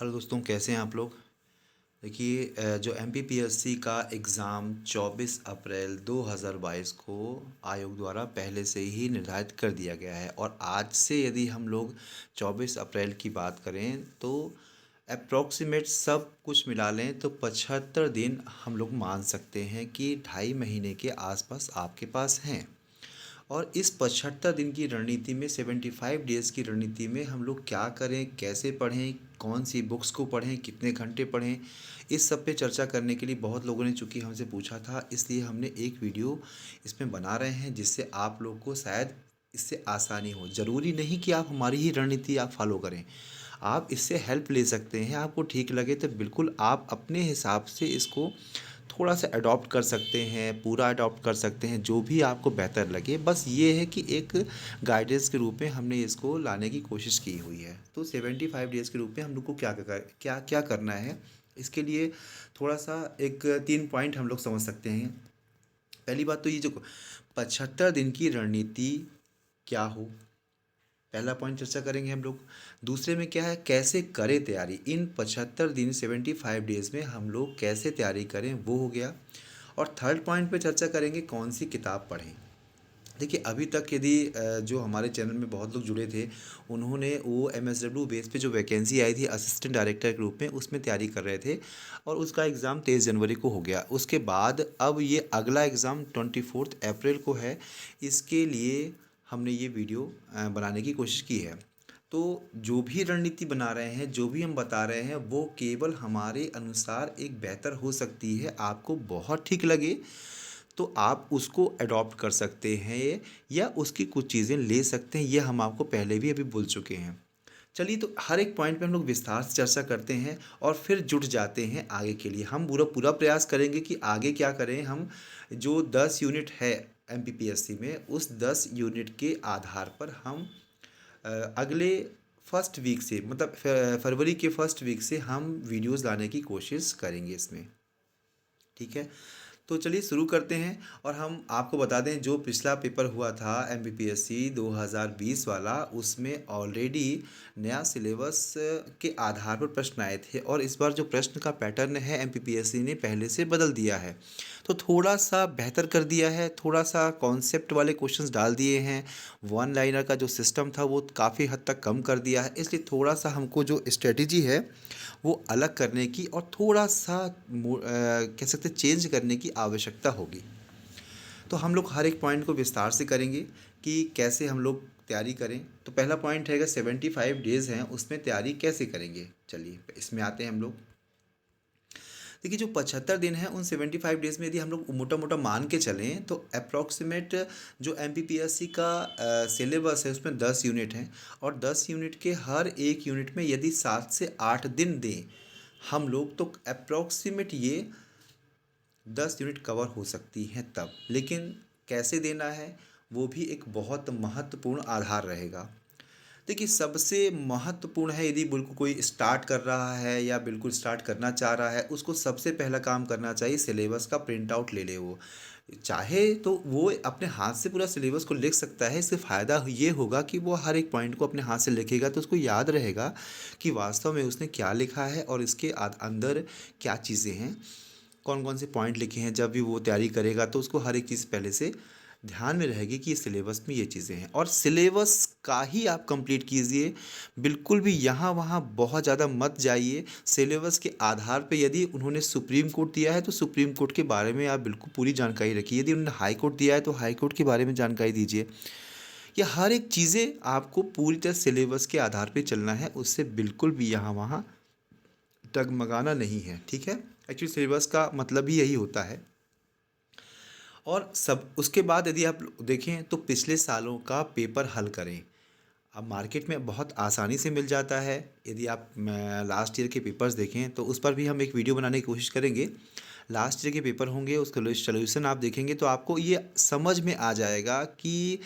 Hello दोस्तों, कैसे हैं आप लोग। देखिए, जो एमपीपीएससी का एग्ज़ाम 24 अप्रैल 2022 को आयोग द्वारा पहले से ही निर्धारित कर दिया गया है। और आज से यदि हम लोग 24 अप्रैल की बात करें तो अप्रॉक्सीमेट सब कुछ मिला लें तो 75 दिन हम लोग मान सकते हैं कि 2.5 महीने के आसपास आपके पास हैं। और इस 75 दिन की रणनीति में 75 डेज़ की रणनीति में हम लोग क्या करें, कैसे पढ़ें, कौन सी बुक्स को पढ़ें, कितने घंटे पढ़ें, इस सब पे चर्चा करने के लिए बहुत लोगों ने चूँकि हमसे पूछा था, इसलिए हमने एक वीडियो इसमें बना रहे हैं जिससे आप लोग को शायद इससे आसानी हो। ज़रूरी नहीं कि आप हमारी ही रणनीति आप फॉलो करें, आप इससे हेल्प ले सकते हैं। आपको ठीक लगे तो बिल्कुल आप अपने हिसाब से इसको थोड़ा सा अडॉप्ट कर सकते हैं, पूरा अडॉप्ट कर सकते हैं, जो भी आपको बेहतर लगे। बस ये है कि एक गाइडेंस के रूप में हमने इसको लाने की कोशिश की हुई है। तो 75 डेज़ के रूप में हम लोग को क्या क्या करना है, इसके लिए थोड़ा सा एक 3 पॉइंट हम लोग समझ सकते हैं। पहली बात तो ये जो 75 दिन की रणनीति क्या हो, पहला पॉइंट चर्चा करेंगे हम लोग। दूसरे में क्या है, कैसे करें तैयारी, इन 75 दिन 75 डेज़ में हम लोग कैसे तैयारी करें, वो हो गया। और थर्ड पॉइंट पे चर्चा करेंगे कौन सी किताब पढ़ें। देखिए, अभी तक यदि जो हमारे चैनल में बहुत लोग जुड़े थे, उन्होंने वो एमएसडब्ल्यू बेस पे जो वैकेंसी आई थी असिस्टेंट डायरेक्टर के रूप में, उसमें तैयारी कर रहे थे और उसका एग्ज़ाम 23 जनवरी को हो गया। उसके बाद अब ये अगला एग्ज़ाम 24 अप्रैल को है। इसके लिए हमने ये वीडियो बनाने की कोशिश की है। तो जो भी रणनीति बना रहे हैं, जो भी हम बता रहे हैं, वो केवल हमारे अनुसार एक बेहतर हो सकती है। आपको बहुत ठीक लगे तो आप उसको अडॉप्ट कर सकते हैं या उसकी कुछ चीज़ें ले सकते हैं, ये हम आपको पहले भी अभी बोल चुके हैं। चलिए, तो हर एक पॉइंट पे हम लोग विस्तार से चर्चा करते हैं और फिर जुट जाते हैं आगे के लिए। हम पूरा पूरा प्रयास करेंगे कि आगे क्या करें। हम जो 10 यूनिट है एमपीपीएससी में, उस 10 यूनिट के आधार पर हम अगले फर्स्ट वीक से, मतलब फरवरी के फर्स्ट वीक से हम वीडियोस लाने की कोशिश करेंगे इसमें। ठीक है, तो चलिए शुरू करते हैं। और हम आपको बता दें, जो पिछला पेपर हुआ था एमपीपीएससी 2020 वाला, उसमें ऑलरेडी नया सिलेबस के आधार पर प्रश्न आए थे और इस बार जो प्रश्न का पैटर्न है एमपीपीएससी ने पहले से बदल दिया है। तो थोड़ा सा बेहतर कर दिया है, थोड़ा सा कॉन्सेप्ट वाले क्वेश्चंस डाल दिए हैं। वन लाइनर का जो सिस्टम था वो काफ़ी हद तक कम कर दिया है। इसलिए थोड़ा सा हमको जो स्ट्रेटजी है वो अलग करने की और थोड़ा सा कह सकते चेंज करने की आवश्यकता होगी। तो हम लोग हर एक पॉइंट को विस्तार से करेंगे कि कैसे हम लोग तैयारी करें। तो पहला पॉइंट है, 75 डेज़ हैं उसमें तैयारी कैसे करेंगे। चलिए इसमें आते हैं हम लोग। देखिए, जो 75 दिन हैं उन 75 डेज़ में यदि हम लोग मोटा मोटा मान के चलें तो अप्रॉक्सीमेट जो एमपीपीएससी का सिलेबस है उसमें 10 यूनिट हैं। और 10 यूनिट के हर एक यूनिट में यदि 7 से 8 दिन दें हम लोग, तो अप्रॉक्सीमेट ये 10 यूनिट कवर हो सकती हैं तब। लेकिन कैसे देना है वो भी एक बहुत महत्वपूर्ण आधार रहेगा। देखिए, सबसे महत्वपूर्ण है, यदि बिल्कुल कोई स्टार्ट कर रहा है या बिल्कुल स्टार्ट करना चाह रहा है, उसको सबसे पहला काम करना चाहिए सिलेबस का प्रिंट आउट ले ले। वो चाहे तो वो अपने हाथ से पूरा सिलेबस को लिख सकता है। इससे फ़ायदा ये होगा कि वो हर एक पॉइंट को अपने हाथ से लिखेगा तो उसको याद रहेगा कि वास्तव में उसने क्या लिखा है और इसके अंदर क्या चीज़ें हैं, कौन कौन से पॉइंट लिखे हैं। जब भी वो तैयारी करेगा तो उसको हर एक चीज़ पहले से ध्यान में रहेगी कि सिलेबस में ये चीज़ें हैं। और सिलेबस का ही आप कंप्लीट कीजिए, बिल्कुल भी यहाँ वहाँ बहुत ज़्यादा मत जाइए। सिलेबस के आधार पे यदि उन्होंने सुप्रीम कोर्ट दिया है तो सुप्रीम कोर्ट के बारे में आप बिल्कुल पूरी जानकारी रखिए। यदि उन्होंने हाई कोर्ट दिया है तो हाई कोर्ट के बारे में जानकारी दीजिए। ये हर एक चीज़ें आपको पूरी तरह सिलेबस के आधार पे चलना है, उससे बिल्कुल भी यहाँ वहाँ डगमगाना नहीं है। ठीक है, एक्चुअली सिलेबस का मतलब ही यही होता है। और सब उसके बाद यदि आप देखें तो पिछले सालों का पेपर हल करें। अब मार्केट में बहुत आसानी से मिल जाता है। यदि आप लास्ट ईयर के पेपर्स देखें तो उस पर भी हम एक वीडियो बनाने की कोशिश करेंगे। लास्ट ईयर के पेपर होंगे, उसका सोल्यूशन आप देखेंगे तो आपको ये समझ में आ जाएगा कि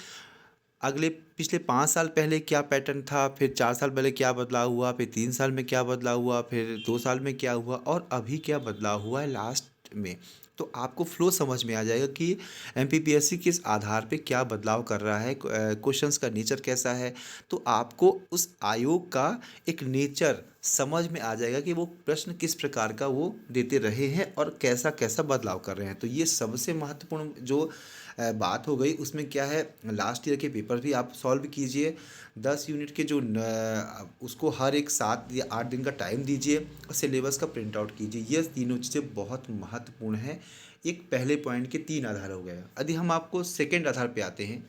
अगले पिछले 5 साल पहले क्या पैटर्न था, फिर 4 साल पहले क्या बदलाव हुआ, फिर 3 साल में क्या बदलाव हुआ, फिर 2 साल में क्या हुआ और अभी क्या बदलाव हुआ है लास्ट में। तो आपको फ्लो समझ में आ जाएगा कि एमपीपीएससी किस आधार पे क्या बदलाव कर रहा है, क्वेश्चंस का नेचर कैसा है। तो आपको उस आयोग का एक नेचर समझ में आ जाएगा कि वो प्रश्न किस प्रकार का वो देते रहे हैं और कैसा कैसा बदलाव कर रहे हैं। तो ये सबसे महत्वपूर्ण जो बात हो गई। उसमें क्या है, लास्ट ईयर के पेपर भी आप सॉल्व कीजिए। 10 यूनिट के जो उसको हर एक 7 या 8 दिन का टाइम दीजिए और सिलेबस का प्रिंट आउट कीजिए। ये तीनों चीज़ें बहुत महत्वपूर्ण हैं। एक पहले पॉइंट के 3 आधार हो गए। यदि हम आपको सेकेंड आधार पे आते हैं,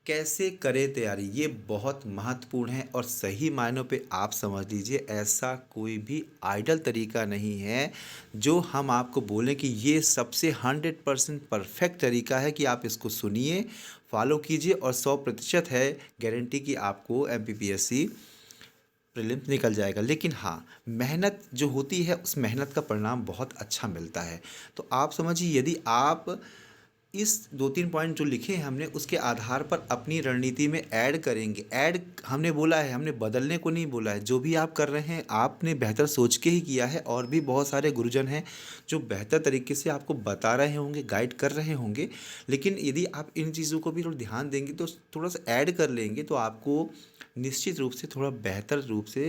कैसे करें तैयारी, ये बहुत महत्वपूर्ण है। और सही मायनों पे आप समझ लीजिए, ऐसा कोई भी आइडल तरीका नहीं है जो हम आपको बोलें कि ये सबसे 100% परफेक्ट तरीका है कि आप इसको सुनिए, फॉलो कीजिए और 100% है गारंटी कि आपको एमपीपीएससी प्रीलिम्स निकल जाएगा। लेकिन हाँ, मेहनत जो होती है उस मेहनत का परिणाम बहुत अच्छा मिलता है। तो आप समझिए, यदि आप इस 2-3 पॉइंट जो लिखे हैं हमने, उसके आधार पर अपनी रणनीति में ऐड करेंगे। ऐड हमने बोला है, हमने बदलने को नहीं बोला है। जो भी आप कर रहे हैं आपने बेहतर सोच के ही किया है। और भी बहुत सारे गुरुजन हैं जो बेहतर तरीके से आपको बता रहे होंगे, गाइड कर रहे होंगे। लेकिन यदि आप इन चीज़ों को भी थोड़ा ध्यान देंगे, तो थोड़ा सा ऐड कर लेंगे, तो आपको निश्चित रूप से थोड़ा बेहतर रूप से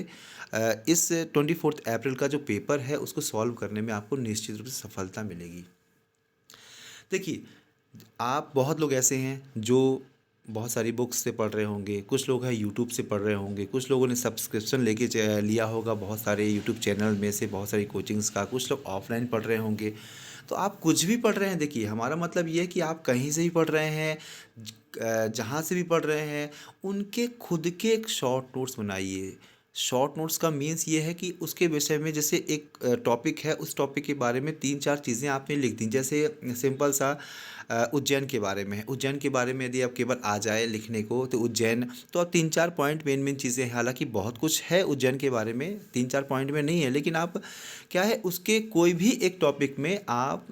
इस 24 अप्रैल का जो पेपर है उसको सॉल्व करने में आपको निश्चित रूप से सफलता मिलेगी। देखिए, आप बहुत लोग ऐसे हैं जो बहुत सारी बुक्स से पढ़ रहे होंगे, कुछ लोग हैं यूट्यूब से पढ़ रहे होंगे, कुछ लोगों ने सब्सक्रिप्शन लेके लिया होगा बहुत सारे यूट्यूब चैनल में से, बहुत सारी कोचिंग्स का, कुछ लोग ऑफलाइन पढ़ रहे होंगे। तो आप कुछ भी पढ़ रहे हैं, देखिए हमारा मतलब ये है कि आप कहीं से भी पढ़ रहे हैं, जहाँ से भी पढ़ रहे हैं, उनके खुद के एक शॉर्ट नोट्स बनाइए। शॉर्ट नोट्स का मीन्स ये है कि उसके विषय में, जैसे एक टॉपिक है, उस टॉपिक के बारे में 3-4 चीज़ें आपने लिख दी। जैसे सिंपल सा उज्जैन के बारे में है, उज्जैन के बारे में यदि आप केवल आ जाए लिखने को तो उज्जैन, तो आप 3-4 पॉइंट मेन मेन चीज़ें हैं। हालांकि बहुत कुछ है उज्जैन के बारे में, 3-4 पॉइंट में नहीं है, लेकिन आप क्या है, उसके कोई भी एक टॉपिक में आप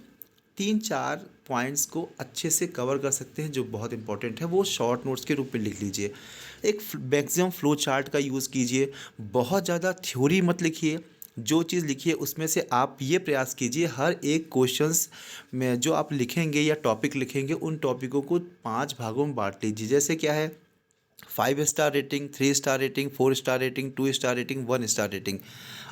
3-4 पॉइंट्स को अच्छे से कवर कर सकते हैं जो बहुत इंपॉर्टेंट है, वो शॉर्ट नोट्स के रूप में लिख लीजिए। एक मैक्सिमम फ्लो चार्ट का यूज़ कीजिए। बहुत ज़्यादा थ्योरी मत लिखिए। जो चीज़ लिखिए उसमें से आप ये प्रयास कीजिए, हर एक क्वेश्चंस में जो आप लिखेंगे या टॉपिक लिखेंगे, उन टॉपिकों को 5 भागों में बांट लीजिए। जैसे क्या है, 5 star rating, 3 star rating, 4 star rating, 2 star rating, 1 star rating.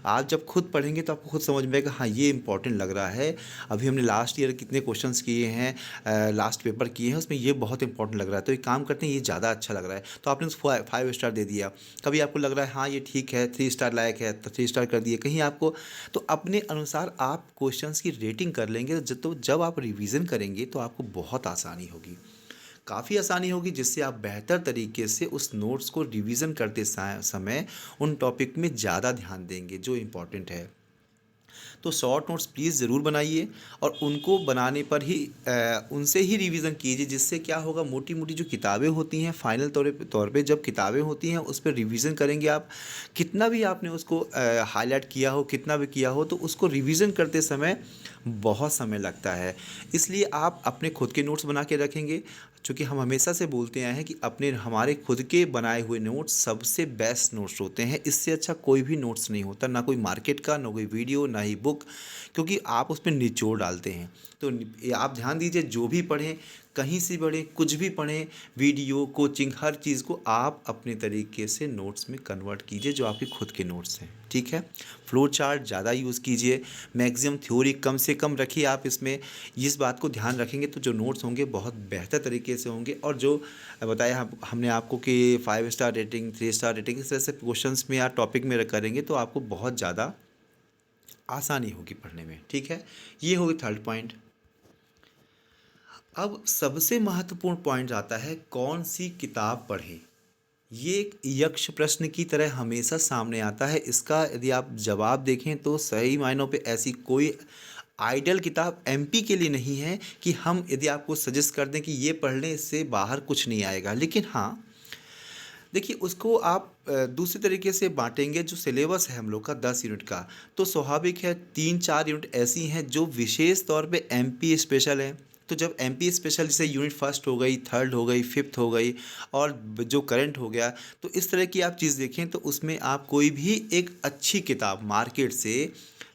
आप जब खुद पढ़ेंगे तो आपको खुद समझ में आएगा, हाँ ये इंपॉर्टेंट लग रहा है। अभी हमने लास्ट ईयर कितने क्वेश्चंस किए हैं, लास्ट पेपर किए हैं, उसमें ये बहुत इंपॉर्टेंट लग रहा है, तो एक काम करते हैं, ये ज़्यादा अच्छा लग रहा है, तो आपने उसको 5 स्टार दे दिया। कभी आपको लग रहा है हाँ ये ठीक है, 3 स्टार लायक है, तो 3 स्टार कर दिए। कहीं आपको, तो अपने अनुसार आप क्वेश्चंस की रेटिंग कर लेंगे। तो जब आप रिवीजन करेंगे तो आपको बहुत आसानी होगी, काफ़ी आसानी होगी, जिससे आप बेहतर तरीके से उस नोट्स को रिवीजन करते समय उन टॉपिक में ज़्यादा ध्यान देंगे जो इम्पोर्टेंट है। तो शॉर्ट नोट्स प्लीज़ ज़रूर बनाइए और उनको बनाने पर ही उनसे ही रिवीजन कीजिए। जिससे क्या होगा, मोटी मोटी जो किताबें होती हैं, फाइनल तौर पे जब किताबें होती हैं उस पर रिवीजन करेंगे आप, कितना भी आपने उसको हाईलाइट किया हो, कितना भी किया हो, तो उसको रिवीजन करते समय बहुत समय लगता है। इसलिए आप अपने खुद के नोट्स बना के रखेंगे, क्योंकि हम हमेशा से बोलते आए हैं कि हमारे खुद के बनाए हुए नोट्स सबसे बेस्ट नोट्स होते हैं। इससे अच्छा कोई भी नोट्स नहीं होता, ना कोई मार्केट का, ना कोई वीडियो, ना ही बुक, क्योंकि आप उसमें निचोड़ डालते हैं। तो आप ध्यान दीजिए, जो भी पढ़ें, कहीं से पढ़ें, कुछ भी पढ़ें, वीडियो, कोचिंग, हर चीज़ को आप अपने तरीके से नोट्स में कन्वर्ट कीजिए जो आपके खुद के नोट्स हैं। ठीक है, फ्लो चार्ट ज़्यादा यूज़ कीजिए, मैक्सिमम थ्योरी कम से कम रखिए आप इसमें। इस बात को ध्यान रखेंगे तो जो नोट्स होंगे बहुत बेहतर तरीके से होंगे। और जो बताया हमने आपको कि 5 स्टार रेटिंग, 3 स्टार रेटिंग, इस तरह से क्वेश्चंस में या टॉपिक में करेंगे तो आपको बहुत ज़्यादा आसानी होगी पढ़ने में। ठीक है, ये होगी थर्ड पॉइंट। अब सबसे महत्वपूर्ण पॉइंट आता है, कौन सी किताब पढ़ें। ये एक यक्ष प्रश्न की तरह हमेशा सामने आता है। इसका यदि आप जवाब देखें तो सही मायनों पे ऐसी कोई आइडियल किताब एमपी के लिए नहीं है कि हम यदि आपको सजेस्ट कर दें कि ये पढ़ लें, इससे बाहर कुछ नहीं आएगा। लेकिन हाँ, देखिए उसको आप दूसरे तरीके से बांटेंगे। जो सिलेबस है हम लोग का 10 यूनिट का, तो स्वाभाविक है 3-4 यूनिट ऐसी हैं जो विशेष तौर पे एमपी स्पेशल हैं। तो जब एमपी स्पेशल, जैसे यूनिट फर्स्ट हो गई, थर्ड हो गई, फिफ्थ हो गई, और जो करंट हो गया, तो इस तरह की आप चीज़ देखें तो उसमें आप कोई भी एक अच्छी किताब मार्केट से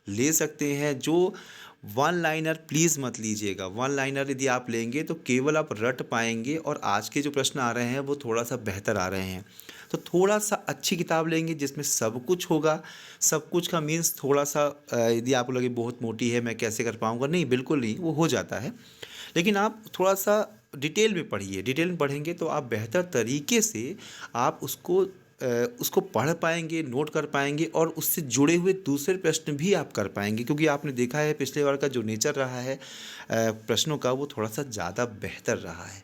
ले सकते हैं। जो वन लाइनर प्लीज़ मत लीजिएगा, वन लाइनर यदि आप लेंगे तो केवल आप रट पाएंगे, और आज के जो प्रश्न आ रहे हैं वो थोड़ा सा बेहतर आ रहे हैं। तो थोड़ा सा अच्छी किताब लेंगे जिसमें सब कुछ होगा। सब कुछ का मीन्स थोड़ा सा यदि आपको लगे बहुत मोटी है मैं कैसे कर पाऊँगा, नहीं बिल्कुल नहीं, वो हो जाता है। लेकिन आप थोड़ा सा डिटेल में पढ़िए, डिटेल में पढ़ेंगे तो आप बेहतर तरीके से आप उसको पढ़ पाएंगे, नोट कर पाएंगे, और उससे जुड़े हुए दूसरे प्रश्न भी आप कर पाएंगे, क्योंकि आपने देखा है पिछले बार का जो नेचर रहा है प्रश्नों का, वो थोड़ा सा ज़्यादा बेहतर रहा है।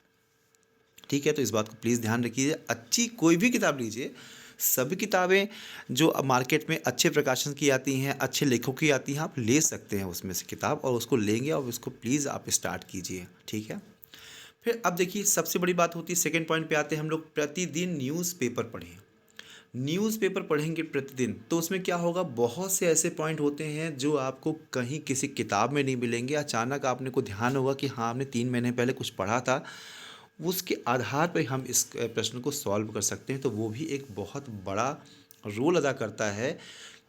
ठीक है, तो इस बात को प्लीज़ ध्यान रखिए। अच्छी कोई भी किताब लीजिए, सभी किताबें जो अब मार्केट में अच्छे प्रकाशन की आती हैं, अच्छे लेखकों की आती हैं, आप ले सकते हैं उसमें से किताब, और उसको लेंगे और उसको प्लीज़ आप स्टार्ट कीजिए। ठीक है, फिर अब देखिए सबसे बड़ी बात होती है, सेकंड पॉइंट पे आते हैं हम लोग, प्रतिदिन न्यूज़पेपर पढ़ें। न्यूज़पेपर पढ़ेंगे प्रतिदिन तो उसमें क्या होगा, बहुत से ऐसे पॉइंट होते हैं जो आपको कहीं किसी किताब में नहीं मिलेंगे। अचानक आपने को ध्यान होगा कि हाँ हमने 3 महीने पहले कुछ पढ़ा था, उसके आधार पर हम इस प्रश्न को सॉल्व कर सकते हैं। तो वो भी एक बहुत बड़ा रोल अदा करता है,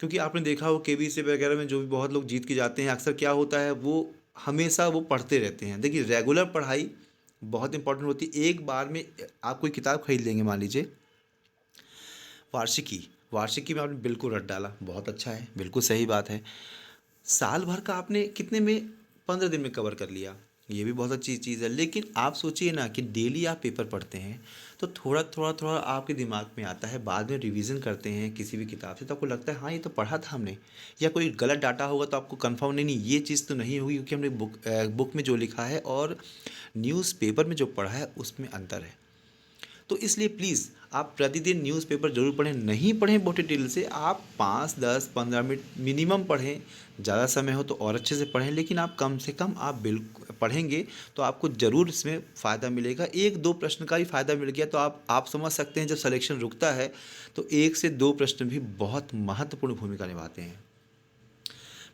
क्योंकि आपने देखा हो केबीसी वगैरह में जो भी बहुत लोग जीत के जाते हैं, अक्सर क्या होता है वो हमेशा वो पढ़ते रहते हैं। देखिए रेगुलर पढ़ाई बहुत इंपॉर्टेंट होती है। एक बार में आप कोई किताब खरीद लेंगे, मान लीजिए वार्षिकी, वार्षिकी में आपने बिल्कुल रट डाला, बहुत अच्छा है, बिल्कुल सही बात है। साल भर का आपने कितने में, 15 दिन में कवर कर लिया, ये भी बहुत अच्छी चीज़ है। लेकिन आप सोचिए ना कि डेली आप पेपर पढ़ते हैं तो थोड़ा थोड़ा थोड़ा आपके दिमाग में आता है, बाद में रिवीजन करते हैं किसी भी किताब से तो आपको लगता है हाँ ये तो पढ़ा था हमने, या कोई गलत डाटा होगा तो आपको कंफर्म नहीं नहीं ये चीज़ तो नहीं होगी, क्योंकि हमने बुक में जो लिखा है और न्यूज़पेपर में जो पढ़ा है उसमें अंतर है। तो इसलिए प्लीज़ आप प्रतिदिन न्यूज़पेपर ज़रूर पढ़ें, नहीं पढ़ें बहुत डिटेल से, आप 5, 10, 15 मिनट मिनिमम पढ़ें। ज़्यादा समय हो तो और अच्छे से पढ़ें, लेकिन आप कम से कम आप बिल्कुल पढ़ेंगे तो आपको ज़रूर इसमें फ़ायदा मिलेगा। एक दो प्रश्न का ही फ़ायदा मिल गया तो आप समझ सकते हैं जब सिलेक्शन रुकता है तो 1 से 2 प्रश्न भी बहुत महत्वपूर्ण भूमिका निभाते हैं।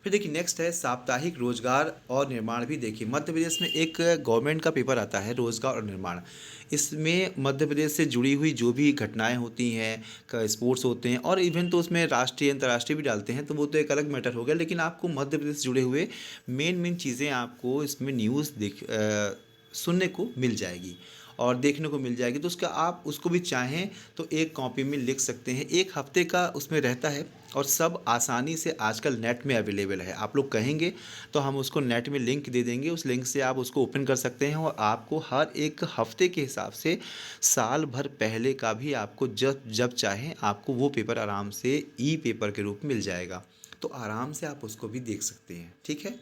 फिर देखिए नेक्स्ट है साप्ताहिक रोजगार और निर्माण भी। देखिए मध्य प्रदेश में एक गवर्नमेंट का पेपर आता है रोजगार और निर्माण। इसमें मध्य प्रदेश से जुड़ी हुई जो भी घटनाएं होती हैं, स्पोर्ट्स होते हैं, और इवन तो उसमें राष्ट्रीय अंतर्राष्ट्रीय भी डालते हैं, तो वो तो एक अलग मैटर हो गया। लेकिन आपको मध्य प्रदेश से जुड़े हुए मेन मेन चीज़ें आपको इसमें न्यूज़ सुनने को मिल जाएगी और देखने को मिल जाएगी। तो उसका आप उसको भी चाहें तो एक कॉपी में लिख सकते हैं। 1 हफ्ते का उसमें रहता है और सब आसानी से आजकल नेट में अवेलेबल है। आप लोग कहेंगे तो हम उसको नेट में लिंक दे देंगे, उस लिंक से आप उसको ओपन कर सकते हैं और आपको हर 1 हफ्ते के हिसाब से साल भर पहले का भी आपको जब जब चाहें आपको वो पेपर आराम से ई पेपर के रूप में मिल जाएगा। तो आराम से आप उसको भी देख सकते हैं। ठीक है,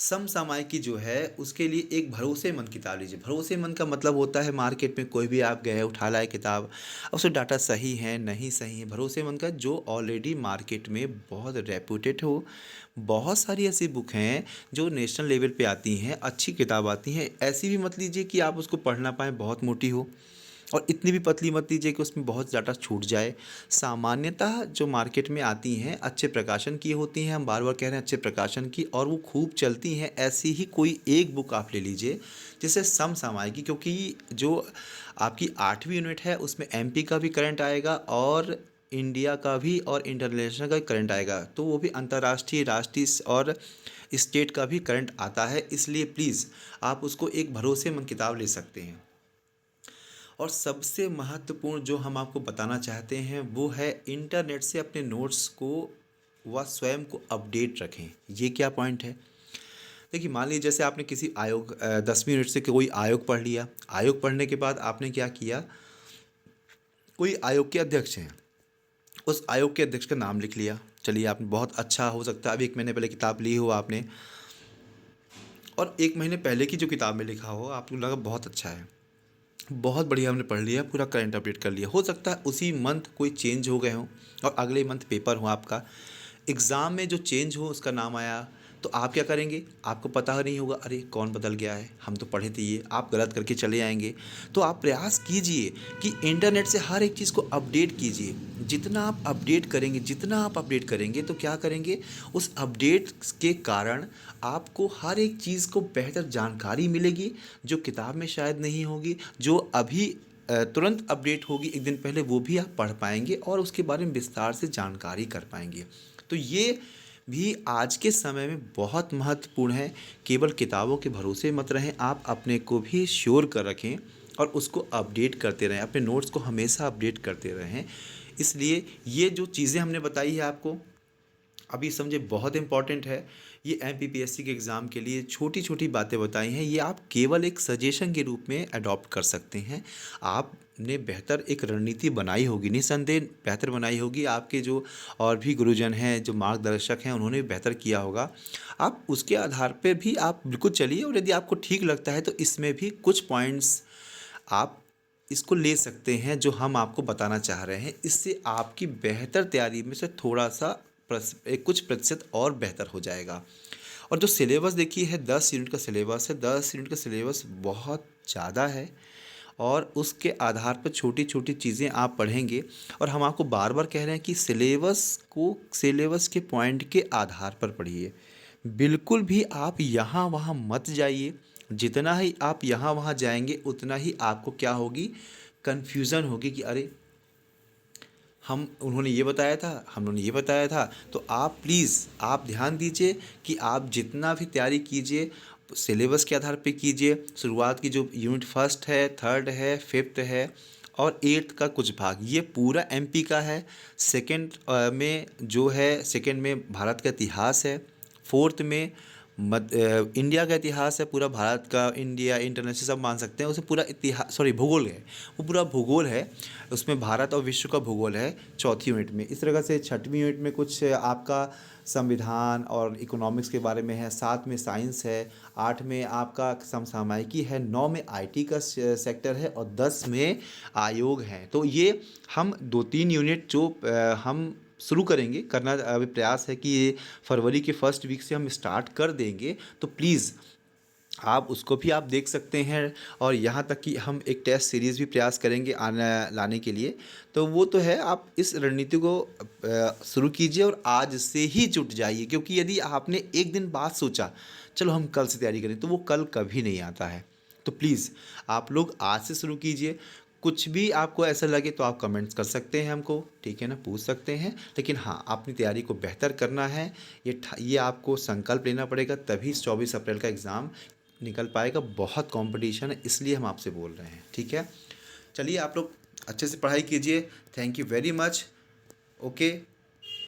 समसामयिकी जो है उसके लिए एक भरोसेमंद किताब लीजिए। भरोसेमंद का मतलब होता है मार्केट में कोई भी आप गए उठा लाए किताब, अब उसका डाटा सही है नहीं सही है। भरोसेमंद का जो ऑलरेडी मार्केट में बहुत रेप्यूटेड हो। बहुत सारी ऐसी बुक हैं जो नेशनल लेवल पे आती हैं, अच्छी किताब आती हैं। ऐसी भी मत लीजिए कि आप उसको पढ़ ना पाएँ, बहुत मोटी हो, और इतनी भी पतली मत लीजिए कि उसमें बहुत ज़्यादा छूट जाए। सामान्यतः जो मार्केट में आती हैं अच्छे प्रकाशन की होती हैं, हम बार बार कह रहे हैं अच्छे प्रकाशन की, और वो खूब चलती हैं। ऐसी ही कोई एक बुक आप ले लीजिए जैसे समसामयिकी, क्योंकि जो आपकी 8वीं यूनिट है उसमें एमपी का भी करंट आएगा और इंडिया का भी और इंटरनेशनल का भी करंट आएगा, तो वो भी अंतर्राष्ट्रीय, राष्ट्रीय और स्टेट का भी करंट आता है। इसलिए प्लीज़ आप उसको एक भरोसेमंद किताब ले सकते हैं। और सबसे महत्वपूर्ण जो हम आपको बताना चाहते हैं वो है इंटरनेट से अपने नोट्स को व स्वयं को अपडेट रखें। ये क्या पॉइंट है, देखिए मान लीजिए जैसे आपने किसी आयोग 10वीं यूनिट से कोई आयोग पढ़ लिया, आयोग पढ़ने के बाद आपने क्या किया, कोई आयोग के अध्यक्ष हैं, उस आयोग के अध्यक्ष का नाम लिख लिया। चलिए आपने बहुत अच्छा, हो सकता है अब 1 महीने पहले किताब ली हो आपने, और 1 महीने पहले की जो किताब में लिखा हो आपको लगा बहुत अच्छा है, बहुत बढ़िया, हमने पढ़ लिया, पूरा करंट अपडेट कर लिया। हो सकता है उसी मंथ कोई चेंज हो गए हो और अगले मंथ पेपर हो आपका, एग्ज़ाम में जो चेंज हो उसका नाम आया, तो आप क्या करेंगे, आपको पता नहीं होगा अरे कौन बदल गया है, हम तो पढ़े थे ये, आप गलत करके चले आएंगे। तो आप प्रयास कीजिए कि इंटरनेट से हर एक चीज़ को अपडेट कीजिए। जितना आप अपडेट करेंगे, जितना आप अपडेट करेंगे तो क्या करेंगे, उस अपडेट के कारण आपको हर एक चीज़ को बेहतर जानकारी मिलेगी जो किताब में शायद नहीं होगी, जो अभी तुरंत अपडेट होगी 1 दिन पहले, वो भी आप पढ़ पाएंगे और उसके बारे में विस्तार से जानकारी कर पाएंगे। तो ये भी आज के समय में बहुत महत्वपूर्ण है। केवल किताबों के भरोसे मत रहें, आप अपने को भी श्योर कर रखें और उसको अपडेट करते रहें, अपने नोट्स को हमेशा अपडेट करते रहें। इसलिए ये जो चीज़ें हमने बताई है आपको अभी समझे बहुत इम्पॉर्टेंट है। ये एमपीपीएससी के एग्ज़ाम के लिए छोटी छोटी बातें बताई हैं, ये आप केवल एक सजेशन के रूप में अडॉप्ट कर सकते हैं। आपने बेहतर एक रणनीति बनाई होगी, निस्संदेह बेहतर बनाई होगी। आपके जो और भी गुरुजन हैं, जो मार्गदर्शक हैं, उन्होंने भी बेहतर किया होगा। आप उसके आधार पे भी आप बिल्कुल चलिए, और यदि आपको ठीक लगता है तो इसमें भी कुछ पॉइंट्स आप इसको ले सकते हैं जो हम आपको बताना चाह रहे हैं। इससे आपकी बेहतर तैयारी में से थोड़ा सा कुछ प्रतिशत और बेहतर हो जाएगा। और जो सिलेबस देखिए है, 10 यूनिट का सिलेबस है। 10 यूनिट का सिलेबस बहुत ज़्यादा है, और उसके आधार पर छोटी छोटी चीज़ें आप पढ़ेंगे। और हम आपको बार बार कह रहे हैं कि सिलेबस के पॉइंट के आधार पर पढ़िए। बिल्कुल भी आप यहाँ वहाँ मत जाइए। जितना ही आप यहाँ वहाँ जाएंगे उतना ही आपको क्या होगी, कन्फ्यूज़न होगी कि अरे हम उन्होंने ये बताया था, हम लोगों ने ये बताया था। तो आप प्लीज़ आप ध्यान दीजिए कि आप जितना भी तैयारी कीजिए सिलेबस के आधार पे कीजिए। शुरुआत की जो यूनिट फर्स्ट है, थर्ड है, फिफ्थ है और एट्थ का कुछ भाग, ये पूरा एमपी का है। सेकंड में जो है, सेकंड में भारत का इतिहास है। फोर्थ में इंडिया का इतिहास है, पूरा भारत का, इंडिया इंटरनेशनल सब मान सकते हैं उसे। पूरा इतिहास, सॉरी भूगोल है, वो पूरा भूगोल है। उसमें भारत और विश्व का भूगोल है चौथी यूनिट में। इस तरह से छठवीं यूनिट में कुछ आपका संविधान और इकोनॉमिक्स के बारे में है। सात में साइंस है। आठ में आपका समसामयिकी है। नौ में आईटी का सेक्टर है। और 10 में आयोग हैं। तो ये हम 2-3 यूनिट जो हम शुरू करेंगे करना, अभी प्रयास है कि ये फरवरी के फर्स्ट वीक से हम स्टार्ट कर देंगे। तो प्लीज़ आप उसको भी आप देख सकते हैं। और यहाँ तक कि हम एक टेस्ट सीरीज़ भी प्रयास करेंगे आने लाने के लिए। तो वो तो है, आप इस रणनीति को शुरू कीजिए और आज से ही जुट जाइए। क्योंकि यदि आपने एक दिन बाद सोचा चलो हम कल से तैयारी करें, तो वो कल कभी नहीं आता है। तो प्लीज़ आप लोग आज से शुरू कीजिए। कुछ भी आपको ऐसा लगे तो आप कमेंट्स कर सकते हैं हमको, ठीक है ना, पूछ सकते हैं। लेकिन हाँ, अपनी तैयारी को बेहतर करना है। ये आपको संकल्प लेना पड़ेगा, तभी 24 अप्रैल का एग्ज़ाम निकल पाएगा। बहुत कंपटीशन है, इसलिए हम आपसे बोल रहे हैं, ठीक है। चलिए आप लोग अच्छे से पढ़ाई कीजिए। Thank you very much. Okay.